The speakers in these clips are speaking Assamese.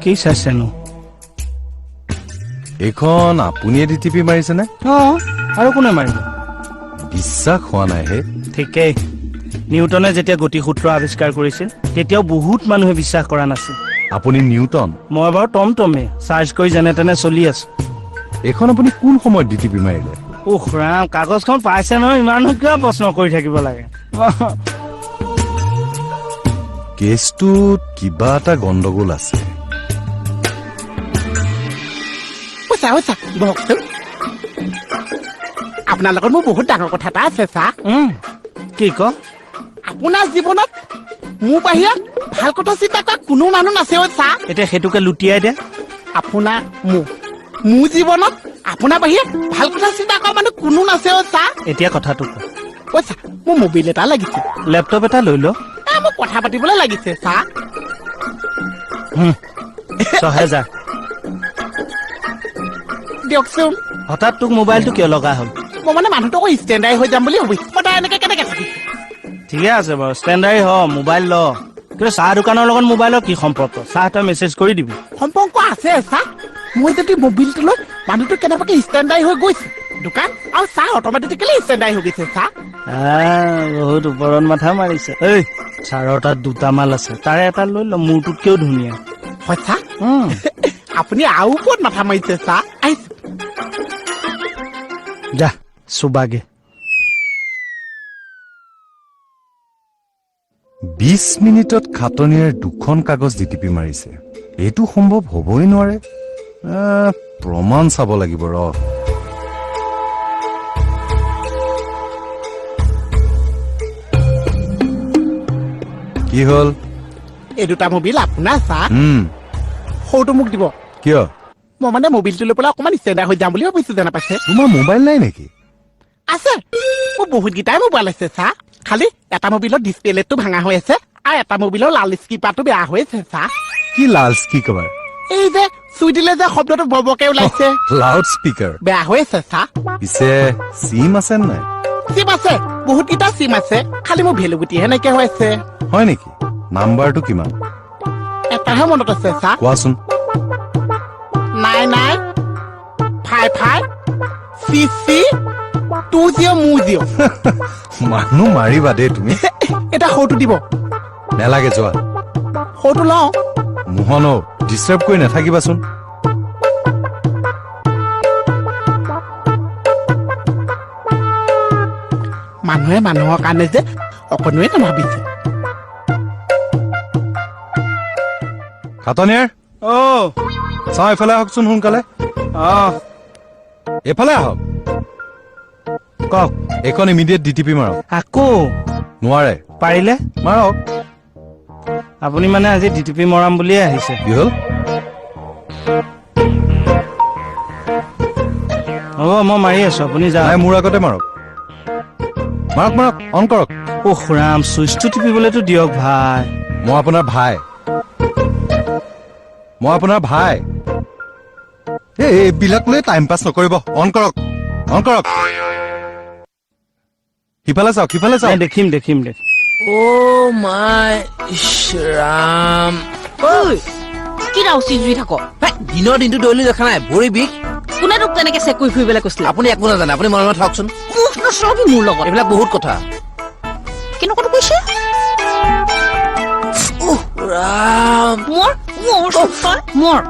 কি চাইছেনো এইখন আপুনিয়ে ডিটিপি মাৰিছেনে আৰু কোনে মাৰিব বিশ্বাস হোৱা নাই হে ঠিকেই নিউটনে যেতিয়া গতিসূত্ৰ আৱিষ্কাৰ কৰিছিল তেতিয়াও বহুত মানুহে বিশ্বাস কৰা নাছিল আপুনি নিউটন মই বাৰু টমটমে চাৰ্জ কৰি যেনে তেনে চলি আছো এইখন আপুনি কোন সময়ত ডিটিপি মাৰিলে উখ ৰাম কাগজখন পাইছে নহয় ইমানো কিয় প্ৰশ্ন কৰি থাকিব লাগে কেছটোত কিবা এটা গণ্ডগোল আছে আপোনাৰ লগত মোৰ বহুত ডাঙৰ কথা এটা আছে ছাৰ কি ক আপোনাৰ জীৱনত মোৰ বাহিৰত ভাল কথা চিন্তা কৰা কোনো মানুহ নাছে ছাৰ এতিয়া সেইটোকে লুটিয়াই দে আপোনাৰ মোৰ জীৱনত আপোনাৰ বাহিৰত ভাল কথা চিন্তা কৰা মানুহ কোনো নাছে ছাৰ এতিয়া কথাটো ক ছাৰ মোৰ মোবাইল এটা লাগিছে লেপটপ এটা লৈ ল মোক কথা পাতিবলৈ লাগিছে ছাৰ ৬,০০০ দিয়কচোন হঠাৎ তোক মোবাইলটো কিয় লগা হ'ল মই মানে মানুহটো আকৌ ষ্টেণ্ডাৰ্ড হৈ যাম বুলি ভাবিছো মই তাই এনেকে কেনেকে থাকিম ঠিকে আছে বাৰু ষ্টেণ্ডাৰ্ড হ মোবাইল ল কিন্তু চাহ দোকানৰ লগত মোবাইলৰ কি সম্পৰ্ক চাহ তই মেছেজ কৰি দিবি সম্পৰ্ক আছে ছাৰ মই যদি মোবাইলটো লৈ মানুহটো কেনেবাকে ষ্টেণ্ডাৰ্ড হৈ গৈছে দোকান আৰু চাহ অট'মেটিকেলি ষ্টেণ্ডাৰ্ড হৈ গৈছে ছাৰ বহুত ওপৰত মাথা মাৰিছে এই ছাৰৰ তাত দুটা মাল আছে তাৰে এটা লৈ ল মোৰটোতকেও ধুনীয়া হয় ছাৰ আপুনি আৰু ওপৰত মাথা মাৰিছে ছাৰ আহিছে যা চুবাগে ২০ মিনিটত খাটনিয়াৰ দুখন কাগজ ডিটিপি মাৰিছে এইটো সম্ভৱ হ'বই নোৱাৰে প্ৰমাণ চাব লাগিব ৰ কি হ'ল এই দুটা মোবাইল আপোনাৰ ছাৰ সৰুটো মোক দিব কিয় মই মানে মোবাইলটো লৈ পেলাই অকণমান ষ্টেণ্ডাৰ্ড হৈ যাম বুলি ভাবিছো জানা পাইছে তোমাৰ মোবাইল নাই নেকি আছে মোৰ বহুত কেইটাই মোবাইল আছে ছাৰ খালি এটা মোবাইলৰ ডিছপ্লেটো ভাঙা হৈ আছে আৰু এটা মোবাইলৰ লাল স্কিপাৰটো বেয়া হৈ আছে ছাৰ কি লাল স্পিকাৰ এই যে চুই দিলে যে শব্দটো বৰবৰকে ওলাইছে লাউড স্পিকাৰ বেয়া হৈ আছে ছাৰ পিছে চিম আছে নাই চিম আছে বহুত কেইটা চিম আছে খালি মোৰ ভেলু গুটিহে নাইকিয়া হৈ আছে হয় নেকি নাম্বাৰটো কিমান এটাহে মনত আছে ছাৰ কোৱাচোন 9955CC20 মানুহ মাৰিবা দেই তুমি এটা সৰুটো দিব নেলাগে যোৱা সৰুটো লওঁ মোহন ডিষ্টাৰ্ব কৰি নাথাকিবাচোন মানুহে মানুহৰ কাৰণে যে অকণোৱে নাভাবিছে খাটনিয়াৰ চাওঁ এইফালে আহকচোন সোনকালে এইফালে আহক কওক এইখন ইমিডিয়েট ডিটিপি মাৰক আকৌ নোৱাৰে পাৰিলে মাৰক আপুনি মানে আজি ডিটিপি মৰাম বুলিয়ে আহিছে কি হ'ল হ'ব মই মাৰি আছো আপুনি নাই যাওক মোৰ আগতে মাৰক মাৰক মাৰক অন কৰক উখ ৰাম চুইচটো টিপিবলৈতো দিয়ক ভাই মই আপোনাৰ ভাই এইবিলাক লৈ টাইম পাছ নকৰিব অন কৰক সিফালে চাওক দেখিম অ' মাই ৰাম ঐ কি ৰাউচি জুই থাক দিনৰ দিনটো দৌলি দেখা নাই ভৰি বিষ কোনে তোক তেনেকে চেক কৰি ফুৰিবলৈ কৈছিলে আপুনি একো নাজানে আপুনি মনে মনে থাকচোন মুখ নচলাবি মোৰ লগত এইবিলাক বহুত কথা কেনেকুৱাটো কৈছে ৰাম মোৰ মোৰ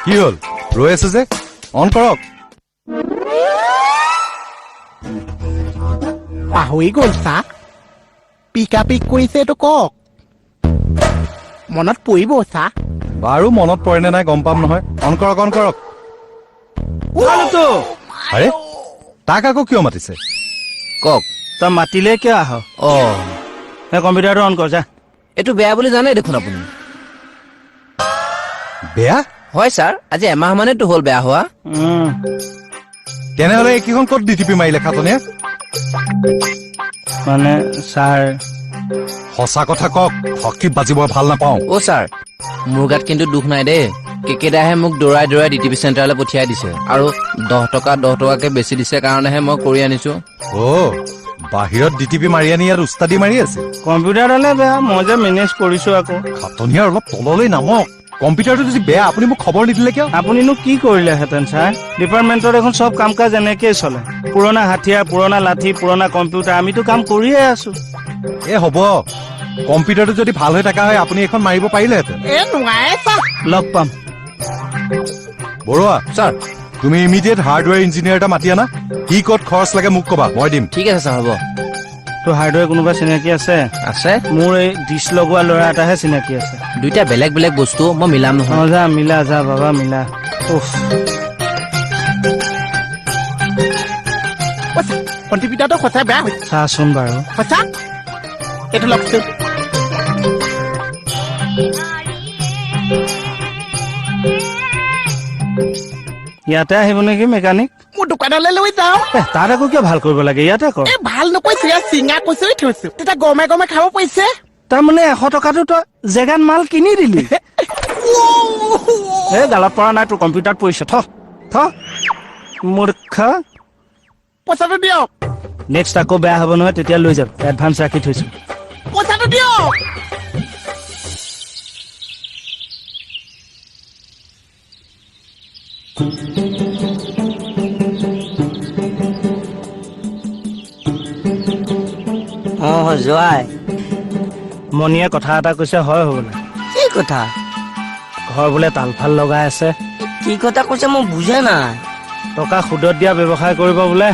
কি হ'ল ৰৈ আছে যে অন কৰক পাহৰি গ'ল ছাৰ পিকা পিক কৰিছে এইটো কওক মনত পৰিব ছাৰ বাৰু মনত পৰেনে নাই গম পাম নহয় অন কৰক আৰে তাক আকৌ কিয় মাতিছে কওক তই মাতিলে কিয় আহ কম্পিউটাৰটো অন কৰ যা এইটো বেয়া বুলি জানে দেখোন আপুনি বেয়া হয় ছাৰ আজি এমাহ মানেতো হ'ল বেয়া হোৱা তেনেহ'লে এইকেইখন ক'ত ডিটিপি মাৰিলে খাটনিয়ে মানে ছাৰ সঁচা কথা কওক হকি বাজিব ভাল নাপাওঁ অ' ছাৰ মোৰ গাত কিন্তু দুখ নাই দেই কেকেদাহে মোক দৌৰাই দৌৰাই ডিটিপি চেণ্টাৰলৈ পঠিয়াই দিছে আৰু 10 টকাকে বেছি দিছে কাৰণেহে মই কৰি আনিছো অ' বাহিৰত ডিটিপি মাৰি আনি ইয়াত উস্তাদি মাৰি আছে কম্পিউটাৰডালে বেয়া মই যে মেনেজ কৰিছো আকৌ খাটনিয়াৰ অলপ তললৈ নামক কম্পিউটাৰটো যদি বেয়া আপুনি মোক খবৰ নিদিলে কিয় আপুনিনো কি কৰিলেহেঁতেন ছাৰ ডিপাৰ্টমেণ্টৰ এখন চব কাম কাজ এনেকেই চলে পুৰণা হাথিয়াৰ পুৰণা লাঠি পুৰণা কম্পিউটাৰ আমিতো কাম কৰিয়ে আছো এ হ'ব কম্পিউটাৰটো যদি ভাল হৈ থকা হয় আপুনি এখন মাৰিব পাৰিলেহেঁতেন এ নোৱাৰে ছাৰ লগ পাম বৰুৱা ছাৰ তুমি ইমিডিয়েট হাৰ্ডৱেৰ ইঞ্জিনিয়াৰ এটা মাতি আনা কি ক'ত খৰচ লাগে মোক ক'বা মই দিম ঠিক আছে ছাৰ হ'ব তোৰ হাৰ্ডৱেৰ কোনোবা চিনাকি আছে আছে মোৰ এই ডিছ লগোৱা ল'ৰা এটাহে চিনাকি আছে দুইটা বেলেগ বেলেগ বস্তু মই মিলাম নহয় যা মিলা যা বাবা মিলা উফ কণ্ট্ৰিবিউটাৰটো সঁচাই বেয়া হৈছে চাচোন বাৰু সঁচা এইটো লওকচোন ইয়াতে আহিব নেকি মেকানিক মোৰ দোকানলৈ লৈ যাওঁ তাত আকৌ কিয় ভাল কৰিব লাগে ইয়াতে কৰ এই ভাল নকৈছে ইয়াত চিঙা কচুৰি থৈছো তেতিয়া গৰমে গৰমে খাব পাৰিছে তাৰমানে 100 টকাটো তই জেগাত মাল কিনি দিলি এই গালত পৰা নাই তোৰ কম্পিউটাৰত পৰিছে থ মূৰ্খ পইচাটো দিয়ক নেক্সট আকৌ বেয়া হ'ব নহয় তেতিয়া লৈ যাম এডভান্স ৰাখি থৈছো পইচাটো দিয়ক যোৱাই মণিয়ে কথা এটা কৈছে হয় হ'বলে কি কথা ঘৰ বোলে তালফাল লগাই আছে কি কথা কৈছে মই বুজা নাই টকা সুদত দিয়া ব্যৱসায় কৰিব বোলে